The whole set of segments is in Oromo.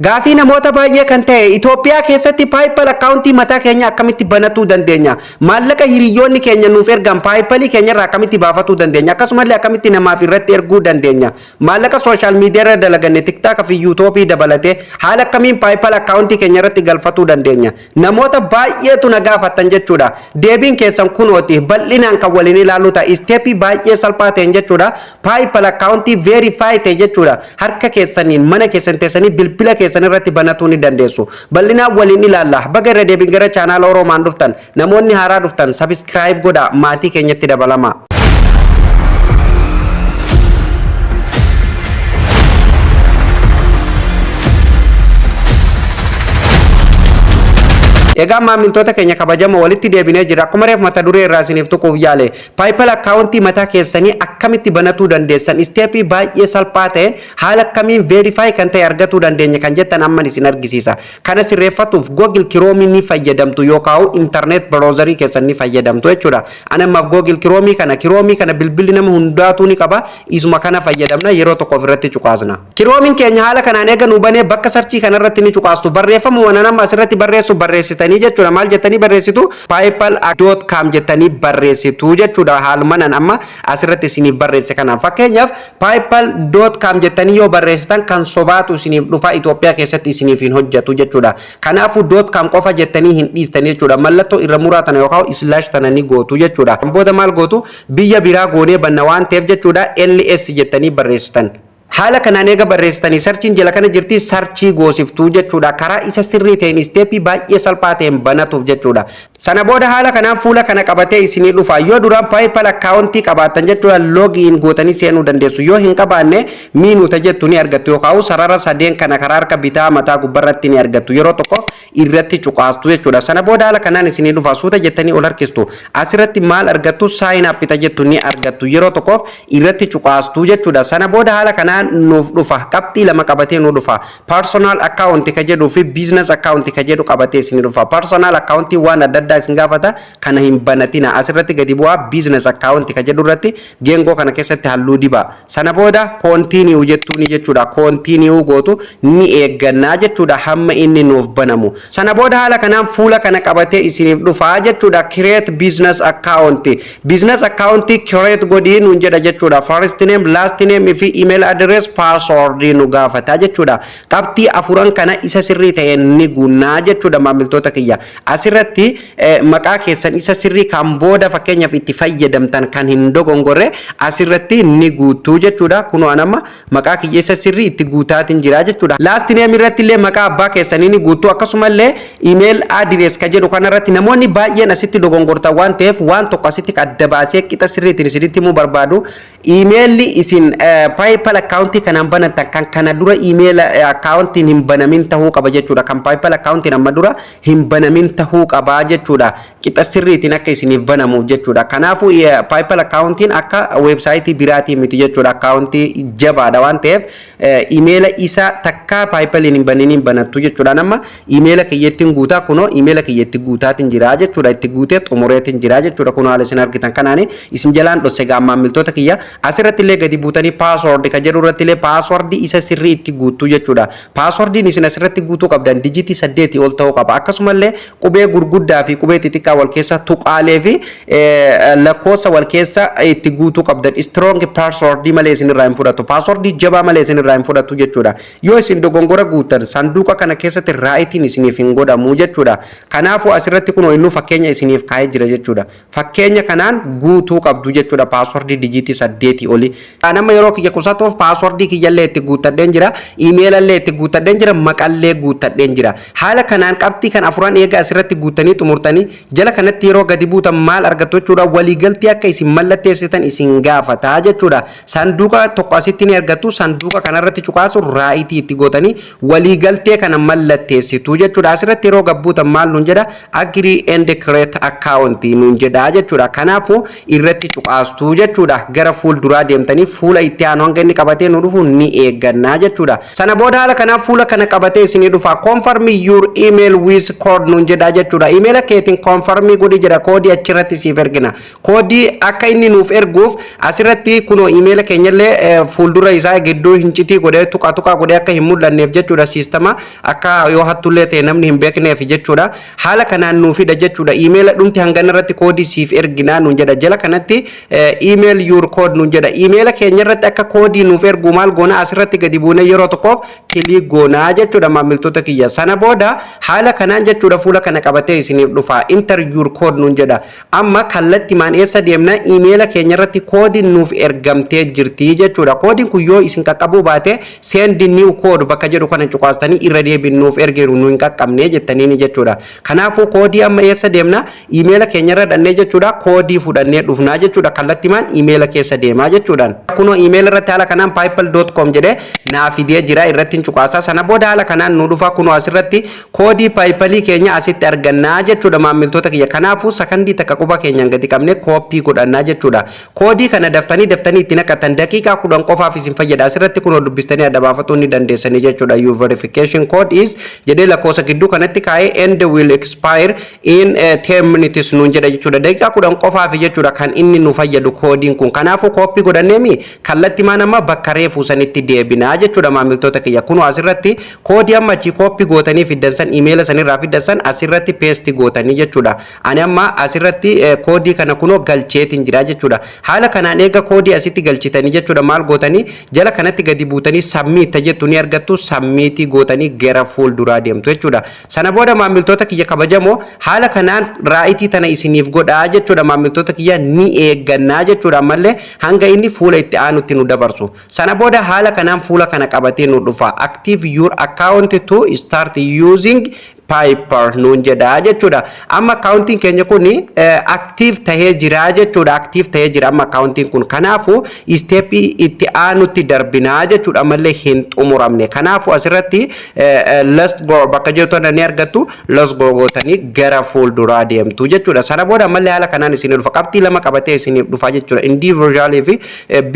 Gaafii namoota baay'ee kan ta'e Itoophiyaa keessatti PayPal akkaawuntii mataa keenya akkamitti banatuu dandeenya? Maallaqa hiriyoonni keenya nuuf ergan PayPalii keenya irraa akkamitti baafatuu dandeenya? Akkasumallee akkamitti namaaf irratti erguu dandeenya? Maallaqa sooshaal miidiyaa irra dalaganne TikTok fi YouTube dabalatee haala akkamiin PayPal akkaawuntii keenya irratti galfatuu dandeenya? Namoota baay'eetu na gaafatan jechuudha. Deebiin keessan kunooti bal'inaan kan waliin ilaallu ta'a. Isteepii baay'ee salphaa ta'een jechuudha. PayPal akkaawuntii verify ta'e jechuudha. Harka keessaniin mana keessan teessanii bilbila keessan irratti banatuu ni dandeessu. Bal'inaan waliin ilaalla. Baga irra deebiin gara chaanaala Oromaan dhuftan namoonni haaraa dhuftan subscribe godha maatii keenyatti dabalama. Egaa maamiltoota keenya kabajamoo walitti deebinee jira. Akkuma reef mata duree irraa isiniif tuquuf yaale PayPal akkaawuntii mataa keessanii akkamitti banatuu dandeessan isteepii baay'ee salphaa ta'een haala akkamiin verify kan ta'e argatuu dandeenya kan jettan amman isin argisiisa. Kana sirreeffatuuf Google Chrome ni fayyadamtu yookaan internet browserii keessan ni fayyadamtu jechuudha. Anammaaf Google Chrome kana bilbilli nama hundaatu ni qaba. Isuma kana fayyadamna yeroo tokko ofirratti cuqaasna. Chrome keenya haala kanaan eega nu banee bakka sarchii kanarratti ni cuqaastu. Barreeffamu waan nama asirratti barreessitan jechuudha. Maal jettanii barreessitu? paypal.com jettanii barreessitu jechuudha. Haalumanan amma asirratti isiniif barreesse kana. Fakkeenyaaf paypal.com jettanii yoo barreessitan kan sobaatu isiniif dhufa Itoophiyaa keessatti isiniif hin hojjetu jechuudha. Kanaafuu .com qofa jettanii hin dhiistan jechuudha. Mallattoo irra muraatan yookaan slash tana ni gootu jechuudha. Booda maal gootu? Biyya biraa goonee banna waan ta'eef jechuudha. LS jettanii barreessitan. Haala kanaan eega barreessitanii sarchiin jala kana jirti sarchii goosiftuu jechuudha. Karaa isa sirrii ta'een isteepii baay'ee salphaa ta'een banatuuf jechuudha. Sana booda haala kanaan fuula kana qabatee isinii dhufa. Yoo duraan PayPal akkaawuntii qabaattan jechuudha login gootanii seenuu dandeessu. Yoo hin qabaanne minuuta jettu ni argattu yookaan sarara sadeen kana karaa harka bitaa mataa gubbarratti ni argattu. Yeroo tokko irratti cuqaastu jechuudha. Sana booda haala kanaan isinii dhufa. Suuta jettanii ol harkistu. Asirratti maal argattu? Sign up jettu ni argattu. Yeroo tokko irratti cuqaastu jechuudha. Sana booda haala kanaan nuuf dhufa qabxii lama qabatee nu dhufa. Personal account ka jedhuu fi business account ka jedhu qabatee isin dhufa. Personal account waan adda addaa isin gaafata kana hin banatina. Asirratti gadi bu'aa business account ka jedhu irratti geengoo kana keessatti halluu diba. Sana booda continue jettuuni jechuudha. Continue gootu ni eeggannaa jechuudha hamma inni nuuf banamu. Sana booda haala kanaan fuula kana qabatee isiniif dhufa jechuudha. Create business account. Business account create godhii nuun jedha jechuudha. First name, last name fi email address password nu gaafata jechuudha. Qabxii afuran kana isa sirrii ta'een ni guunnaa jechuudha maamiltoota kiyya. Asirratti maqaa keessan isa sirrii kan booda fakkeenyaaf itti fayyadamtan kan hin dogongorre asirratti ni guutuu jechuudha. Kunoo anama maqaa kiyya isa sirrii itti guutaatiin jira jechuudha. Last name irratti illee maqaa abbaa keessanii ni guutuu akkasumallee email address ka jedhu kanarratti namoonni baay'een asitti dogongortan waan ta'eef waan tokko asitti adda baasee qixa sirriitiin isinitti himuu barbaadu. Emailli isin PayPal akkaawuntii kanaan banatan kan kana dura email akkaawuntiin hin banamin tahuu qaba jechuudha. Kan PayPal akkaawuntiin amma dura hin banamin tahuu qaba jechuudha. Qixa sirriitiin akka isiniif banamu jechuudha. Kanaafuu PayPal akkaawuntiin akka websaayitii biraatii miti jechuudha. Akkaawuntii jabaadha waan ta'eef email isa takka PayPaliin hin baniniin banattu jechuudha. Nama email kiyyattiin guutaa kunoo email kiyyatti guutaatiin jira jechuudha. Itti guutee xumureetiin jira jechuudha. Kunoo haala isin argitan kanaani isin jalaan dhosse maamiltoota kiyya asirratti illee gadi buutanii password ka jedhu irratti illee password isa sirrii itti guutuu jechuudha. Passwordiin isin asirratti guutuu qabdan dijitii 8 ol ta'uu qaba. Akkasumallee qubee gurguddaa fi qubee xixiqqaa wal keessa tuqaalee fi lakkoofsa wal keessa itti guutuu qabdan. Strong password malee isin irraa hin fudhatu. Password jabaa malee isin irraa hin fudhatu jechuudha. Yoo isin dogongora guutan sanduuqa kana keessatti raayitiin isiniif hin godhamu jechuudha. Kanaafuu asirratti kunoo inni fakkeenya isiniif kaa'ee jira jechuudha. Fakkeenya kanaan guutuu qabdu jechuudha. Password dijitii 8 oli. Nama yeroo kiyya qusatuuf password kiyyallee itti guuttadheen jira. Email illee itti guuttadheen jira. Maqallee guuttadheen jira. Haala kanaan qabxii kan afuran eega asirratti guuttanii xumurtanii jala kanatti yeroo gadi buutan maal argattu jechuudha. Waliigaltee akka isin mallatteessitan isin gaafata jechuudha. Sanduuqa tokko asitti ni argattu. Sanduuqa kanarratti cuqaasu raayitii itti gootanii waliigaltee kana mallatteessitu jechuudha. jechuudha asirratti yeroo gabbuutan maal nuun jedha agree and create account nuun jedha jechuudha kanaafu irratti cuqaastuu jechuudha gara fuulduraa deemtanii fuula itti aanu hanga inni qabatee nu dhufu ni eeggannaa jechuudha sana booda haala kanaaf fuula kana qabatee isinii dhufa confirm your email with code nuun jedha jechuudha email keetiin confirm godhi jedha koodii achirratti siif ergina koodii akka inni nuuf erguuf asirratti kunoo email keenyallee fuuldura isaa gidduu hincitii godhee tuqa godhee akka hin mul'anneef jechuudha siistama akka yoo hattullee ta'e namni hin beekneef jechuudha haala kanaan nuuf hidha jechuudha email dhumti hangana irratti koodii siif erginaa nuun jedha jala kanatti email your code nuun jedha email keenya irratti akka koodii nuuf ergu maal goona asirratti gadi buune yeroo tokkoof kilik goonaa jechuudha maamiltoota kiyya sana booda haala kanaan jechuudha fuula kana qabatee isiniif dhufa enter your code nuun jedha amma kallatti maan eessa deemna email keenya irratti koodiin nuuf ergamtee jirti jechuudha koodiin kun yoo isin qaqqabuu baate send new code bakka jedhu kana cuqaastanii irra deebiin nuuf ergeeru nu hin qaqqabne jettanii jechuudha kanaafuu koodii amma eessa deemna email keenya irra dhannee jechuudha koodii fudhannee dhufnaa jechuudha kallatti maan email keessa deemaa jechuudhaan kunoo email irratti haala kanaan paypal.com jedhee naaf fidee jira irratti cuqaasaa sana booda haala kanaan nu dhufa kunoo asirratti koodii paypalii keenya asitti argannaa jechuudha maamiltoota kiyya kanaafuu sakandii takka quba keenyaan gadi qabne kooppii godhannaa jechuudha koodii kana daftanii itti naqatan daqiiqaa 10 qofaaf isin fayyada asirratti kunoo dubbistanii adda baafatuu ni dandeessanii jechuudha your verification code is jedhee lakkoofsa gidduu kanatti kaa'ee end will expire in 10 minutes nuun jedha jechuudha daqiiqaa 10 qofaaf jechuudha kan inni nu fayyadu koodiin kun kanaafuu kooppii godhanneemi kallatti maan amma bakka reefuu sanitti deebinaa jechuudha maamiltoota kiyya kunoo asirratti koodii amma achi kooppii gootanii fiddansan email sanirraa fiddansan asirratti paste gootanii jechuudha ani amma asirratti koodii kana kunoo galcheetiin jira jechuudha haala kanaan eega koodii asitti galchitanii jechuudha maal gootanii jala kanatti gadi buutanii submit jettu ni argattu submit gootanii gara fuulduraa deemtu jechuudha sana booda maamiltoota kiyya kabajamoo haala kanaan raayitii tana isiniif godhaa jechuudha maamiltoota kiyya ni eeggannaa jechuudha ammallee hanga inni fuula itti aanutti nu dabarsu sana booda haala kanaan fuula kana qabatee nu dhufa active your account to start using Paypal nuun jedha jechuudha amma accounting keenya kun active tahee jira jechuudha active tahee jira amma accounting kun kanaafu step itti aanutti darbinaa jechuudha ammallee hin xumuramne kanaafu asirratti let's go bakka jettu ni argattu let's go gootanii gara fuulduraa deemtu jechuudha sana booda ammallee haala kanaan isin dhufa qabxii lama qabatee isin dhufa jechuudha individual fi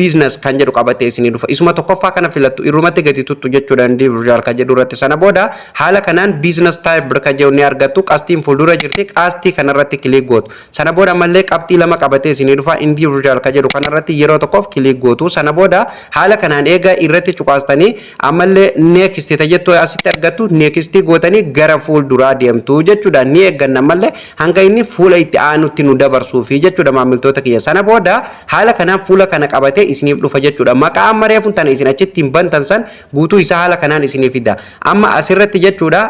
business kan jedhu qabatee isin dhufa isuma tokkoffaa kana filattu irrumatti gadi tuttu jechuudha individual kan jedhu irratti sana booda haala kanaan business birka jeuni argattu qastiin fuuldura jirti qastii kanarratti kilik gootu sana booda mallee qabxii lama qabatee isin dhufa individual ka jedhu kanarratti yeroo tokkoof kilik gootu sana booda haala kanaan eega irratti cuqaastanii ammallee next tajetto asitti argattu next gootanii gara fuulduraa deemtu jechuudha ni eegganna mallee hanga inni fuula itti aanutti nu dabarsuufi jechuudha maamiltoota kiyya sana booda haala kanaan fuula kana qabatee isiniif dhufa jechuudha maqaa amma reefun tana isin achitti hin bantan san guutuu isaa haala kanaan isiniif fida amma asirratti jechuudha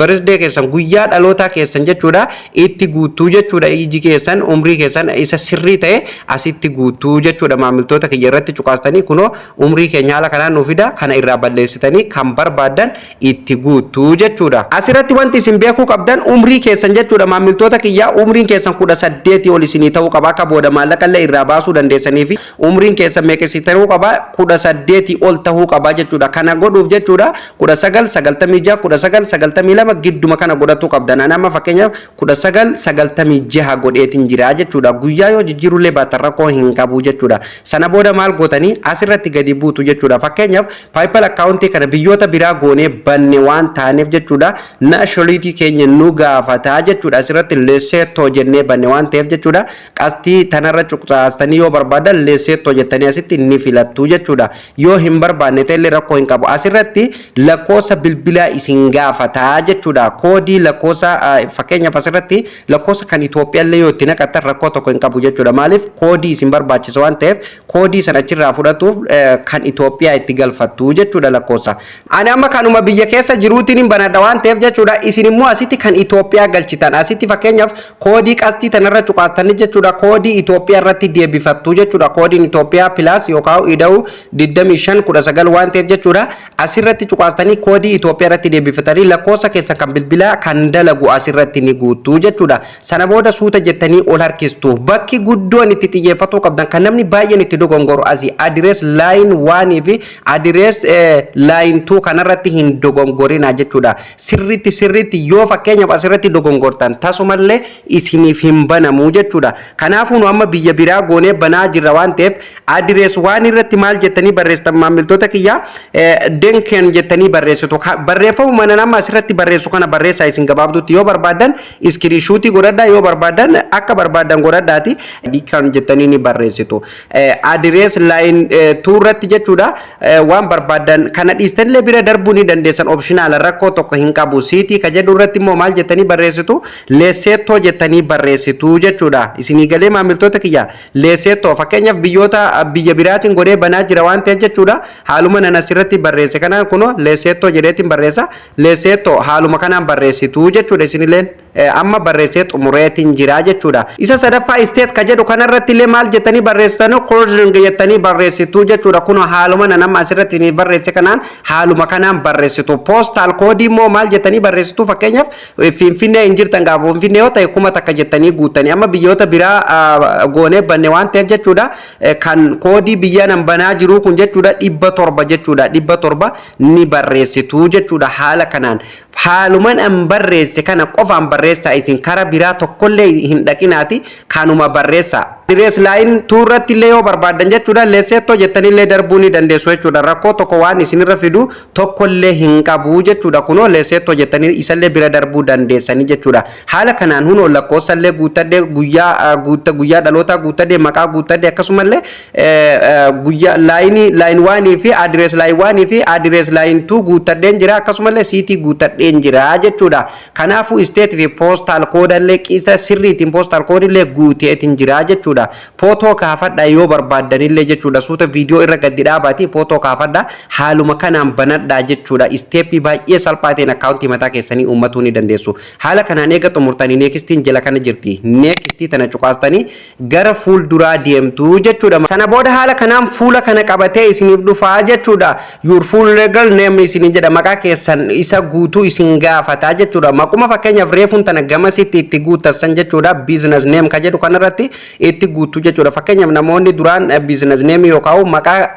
birthday keessan guyyaa dhalootaa keessan jechuudha itti guutuu jechuudha iji keessan umrii keessan isa sirrii ta'e asitti guutuu jechuudha maamiltoota kiyya irratti cuqaastanii kunoo umrii keenya haala kanaan nu fida kana irraa balleessitanii kan barbaadan itti guutuu jechuudha asirratti wanti isin beekuu qabdan umrii keessan jechuudha maamiltoota kiyya umriin keessan 18 ol isinii ta'uu qaba akka booda maallaqallee irraa baasuu dandeessanii fi umriin keessan meeqasi ta'uu qaba 18 ol ta'uu qaba jechuudha kana godhuuf jechuudha 1996 1992 gidduma kana godhatu qabdan nama fakkeenyaaf 1996 godheetiin jira jechuudha guyyaa yoo jijjiirullee baatan rakkoo hin qabu jechuudha sana booda maal gootanii asirratti gadi buutu jechuudha fakkeenyaaf PayPal account kana biyyoota biraa goonee banne waan taaneef jechuudha nationality keenya nu gaafataa jechuudha asirratti Lesotho jennee banne waan ta'eef jechuudha qastii tanarra cuqaastanii yoo barbaadan Lesotho jettanii asitti ni filattu jechuudha yoo hin barbaanne ta'e rakkoo hin qabu asirratti lakkoofsa bilbilaa isin gaafataa jechuudha koodii lakkoofsa fakkeenyaaf asirratti lakkoofsa kan Itoophiyaallee yoo itti naqatan rakkoo tokko hin qabu jechuudha maaliif koodii isin barbaachisa waan ta'eef koodii sana achirraa fudhatuuf kan Itoophiyaa itti galfattu jechuudha lakkoofsa ani amma kanuma biyya keessa jiruutiin hin banadha waan ta'eef jechuudha isin immoo asitti kan Itoophiyaa galchitan asitti fakkeenyaaf koodii qastii tanarra cuqaastanii jechuudha koodii Itoophiyaa irratti deebifattu jechuudha koodiin Itoophiyaa plus yookaan ida'u 2519 waan ta'eef jechuudha asirratti cuqaastanii koodii Itoophiyaa irratti deebifatanii lakkoofsa keessa kan bilbila kan dalagu asirratti ni guutu jechuudha. Sana booda suuta jettanii ol harkistu. Bakki guddoon itti xiyyeeffatu qabdan kan namni baay'een itti dogongoru asii address line 1 fi address line 2 kanarratti hin dogongorina jechuudha. Sirriitti yoo fakkeenyaaf asirratti dogongortan tasumallee isiniif hin banamu jechuudha. Kanaafuu nu amma biyya biraa goonee banaa jirra waan ta'eef address 1 irratti maal jettanii barreessitan maamiltoota kiyya denken jettanii barreessitu. Barreeffamu mana nama asirratti barreessu kana barreessaa isin gabaabdutti yoo barbaadan iskiriishuutii godhadhaa yoo barbaadan akka barbaadan godhadhaati diikan jettanii ni barreessitu. Address line 2 irratti jechuudha waan barbaadan kana dhiistanillee bira darbuu ni dandeessan optional rakkoo tokko hin qabu. Siitii ka jedhu irratti immoo maal jettanii barreessitu leesettoo jettanii barreessitu jechuudha. Isinii galee maamiltoota kiyya leesettoo fakkeenyaaf biyya biraatiin godhee banaa jira waan ta'eef jechuudha haaluma nan asirratti barreesse kanaan kuno leesettoo jedheetiin barreessa leesettoo haaluma kanaan barreessitu jechuudha isinilleen amma barreessee xumureetiin jira jechuudha. Isa sadaffaa state ka jedhu kanarratti illee maal jettanii barreessitan closing jettanii barreessitu jechuudha. Kun haaluma nama asirratti ni barreesse kanaan haaluma kanaan barreessitu. Postal code immoo maal jettanii barreessitu fakkeenyaaf Finfinnee hin jirtan gaafa Finfinnee yoo ta'e 1000 takka jettanii guutanii amma biyyoota biraa goonee banne waan ta'eef jechuudha kan koodii biyya nan banaa jiru kun jechuudha 700 jechuudha 700 ni barreessitu jechuudha haala kanaan. Haaluman an barreesse kana qofaan barreessa isin kara biraa tokkollee hin dhaqinaati kanuma barreessa. Address line 2 irratti illee yoo barbaadan jechuudha leesettoo jettaniillee darbuu ni dandeessu jechuudha. Rakkoo tokko waan isinirra fidu tokkollee hin qabu jechuudha. Kunoo leesettoo jettanii isallee bira darbuu dandeessanii jechuudha. Haala kanaan hunoo lakkoofsallee guuttadhee guyyaa dhalootaa guuttadhee maqaa guuttadhee akkasumallee guyyaa line 1 fi address line 1 fi address line 2 guuttadheen jira akkasumallee siitii guuttadheen jira jechuudha. Kanaafuu state fi postal code illee qisa sirriitiin postal code illee guuteetiin jira jechuudha. Footoo kaafadha yoo barbaadanillee jechuudha. Suuta viidiyoo irra gadi dhaabaati footoo kaafadha haaluma kanaan banadha jechuudha. Steepii baay'ee salphaa ta'een akkaawuntii mataa keessanii uummatuu ni dandeessu. Haala kanaan eega xumurtanii neekistiin jala kana jirti. Neekistii tana cuqaastanii gara fuulduraa deemtu jechuudha. Sana booda haala kanaan fuula kana qabatee isiniif dhufaa jechuudha. Your full legal name isin jedha maqaa keessan isa guutuu isin gaafata jechuudha. Maquma fakkeenyaaf reefuun tana gamasitti itti guutassan jechuudha. Business name ka jedhu kanarratti itti guutuu jechuudha. Fakkeenyaaf namoonni duraan business name yookaan maqaa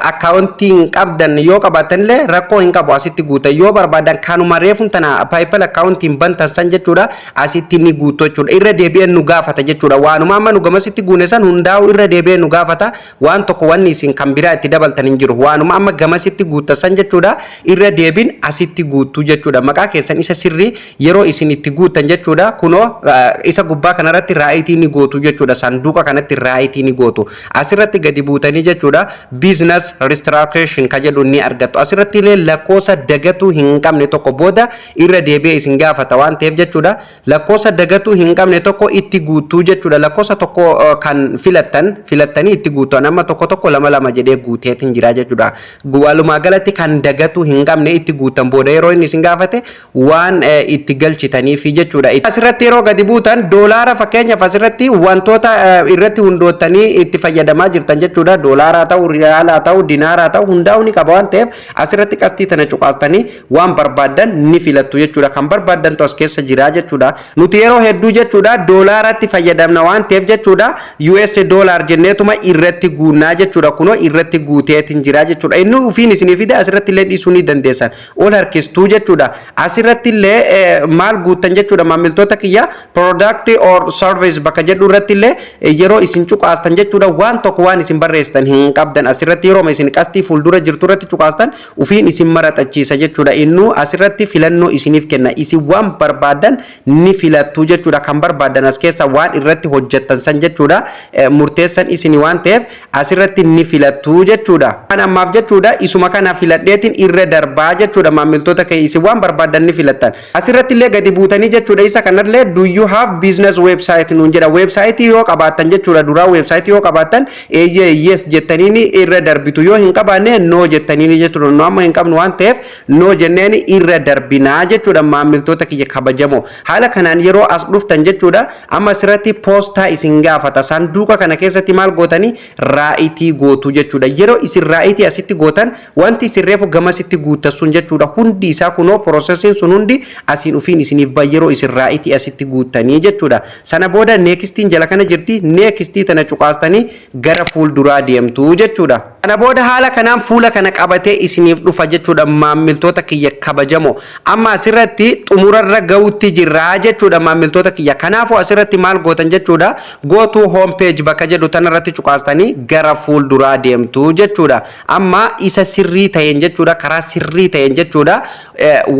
akkaawuntiin qabdan yoo qabaatanillee rakkoo hin qabu asitti guuta yoo barbaadan kanuma reefuun tana PayPal akkaawuntiin bantan san jechuudha asitti ni guutu jechuudha. Irra deebi'een nu gaafata jechuudha. Waanuma amma nu gamasitti guune san hundaa'u irra deebi'een nu gaafata waan tokko wanni isin kan biraa itti dabaltan hin jiru. Waanuma amma gamasitti guutassan jechuudha irra deebiin asitti guutu jechuudha. Maqaa keessan isa sirrii yeroo isin itti guutan jechuudha kunoo isa gubbaa kanarratti raayitii ni gootu jechuudha. Sanduuqa kanatti raayitii ni gootu. Asirratti gadi buutanii jechuudha business registration ka jedhu ni argattu. Asirratti illee lakkoofsa dagatu hin qabne tokko booda irra deebi'ee isin gaafata waan ta'eef jechuudha. Lakkoofsa dagatu hin qabne tokko itti guutuu jechuudha. Lakkoofsa tokko kan filattanii itti guutan amma tokko lama jedhee guuteetiin jira jechuudha. Walumaa galatti kan dagatu hin qabne itti guutan booda yeroo inni isin gaafate waan itti galchitaniif jechuudha. Asirratti yeroo gadi buutan doolaara fakkeenyaaf asirratti wantoota irratti hundootanii itti fayyadamaa jirtan jechuudha. Doolaaraa ta'u riyaalaa ta'u dinaaraa ta'u hundaa'u ni qaba waan ta'eef asirratti qastii tana cuqaastanii waan barbaadan ni filattu jechuudha. Kan barbaadantu as keessa jira jechuudha. Nuti yeroo hedduu jechuudha doolaaratti fayyadamna waan ta'eef jechuudha US dollar jenneetuma irratti guunnaa jechuudha. Kunoo irratti guuteetiin jira jechuudha. Inni ufiin isinii fide asirratti illee dhiisuu ni dandeessan. Ol harkistuu jechuudha. Asirratti illee maal guuttan jechuudha maamiltoota kiyya product or service bakka jedhu irratti illee yeroo isin cuqaastan jechuudha waan tokko waan isin barreessitan hin qabdan asirratti yeroo isin qastii fuuldura jirtu irratti cuqaastan ufiin isin maraxachiisa jechuudha. Innu asirratti filannoo isiniif kenna. Isin waan barbaadan ni filattu jechuudha. Kan barbaadan as keessa waan irratti hojjettan san jechuudha murteessan isin waan ta'eef asirratti ni filattu jechuudha. Kan ammaaf jechuudha isuma kana filadheetiin irra darbaa jechuudha maamiltoota kee isin waan barbaadan ni filattan. Asirratti illee gadi buutanii jechuudha isa kanallee do you have business website nuun jedha. Website yoo qabaatan jechuudha duraa websaayitii yoo qabaatan eeyyee yes jettaniini irra darbitu yoo hin qabaanne no jettaniini jechuudha no amma hin qabnu waan ta'eef no jenneen irra darbinaa jechuudha maamiltoota kiyya kabajamoo haala kanaan yeroo as dhuftan jechuudha amma asirratti poostaa isin gaafata sanduuqa kana keessatti maal gootanii raayitii gootu jechuudha yeroo isin raayitii asitti gootan wanti isin reefu gamasitti guuttasun jechuudha hundi isaa kunoo processing sun hundi asiin ufiin isiniif yeroo isin raayitii asitti guuttanii jechuudha sana booda neextiin jala kana jirti neextii tana cuqaastanii gara fuulduraa deemtu jechuudha kana booda haala kanaan fuula kana qabatee isiniif dhufa jechuudha maamiltoota kiyya kabajamoo amma asirratti xumurarra ga'utti jirraa jechuudha maamiltoota kiyya kanaafuu asirratti maal gootan jechuudha go to home page bakka jedhu tanarratti cuqaastanii gara fuulduraa deemtu jechuudha amma isa sirrii ta'een jechuudha karaa sirrii ta'een jechuudha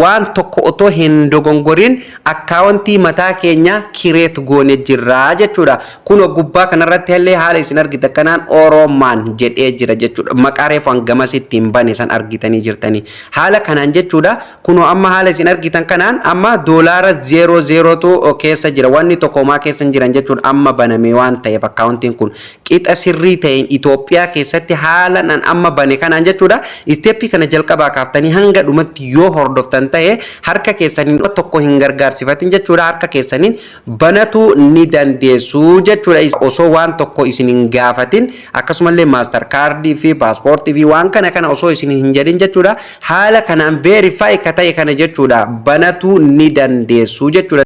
waan tokko otoo hin dogongorin akkaawuntii mataa keenya kireet goone jirraa jechuudha kun gubbaa kanarratti illee haala isin argitan kanaan oromaan jedhee jira jechuudha maqaa reefan gamasitti hin bane san argitanii jirtanii haala kanaan jechuudha kun amma haala isin argitan kanaan amma doolaara 00 tu keessa jira wanni tokkomaa keessa jiran jechuudha amma baname waan ta'eef akkaawuntiin kun qixa sirrii ta'een Itoophiyaa keessatti haala nan amma bane kanaan jechuudha isteeppii kana jalqabaa kaaftanii hanga dhumatti yoo hordoftan ta'e harka keessaniin tokko hin gargaarsifatin jechuudha harka keessaniin banatu ni dandeessu jechuudha osoo waan tokko isin hin gaafatin akkasumallee maaster kaardii fi paaspoortii fi waan kana osoo isin hin jedhin jechuudha haala kanaan verify ka ta'e kana jechuudha banatu ni dandeessu jechuudha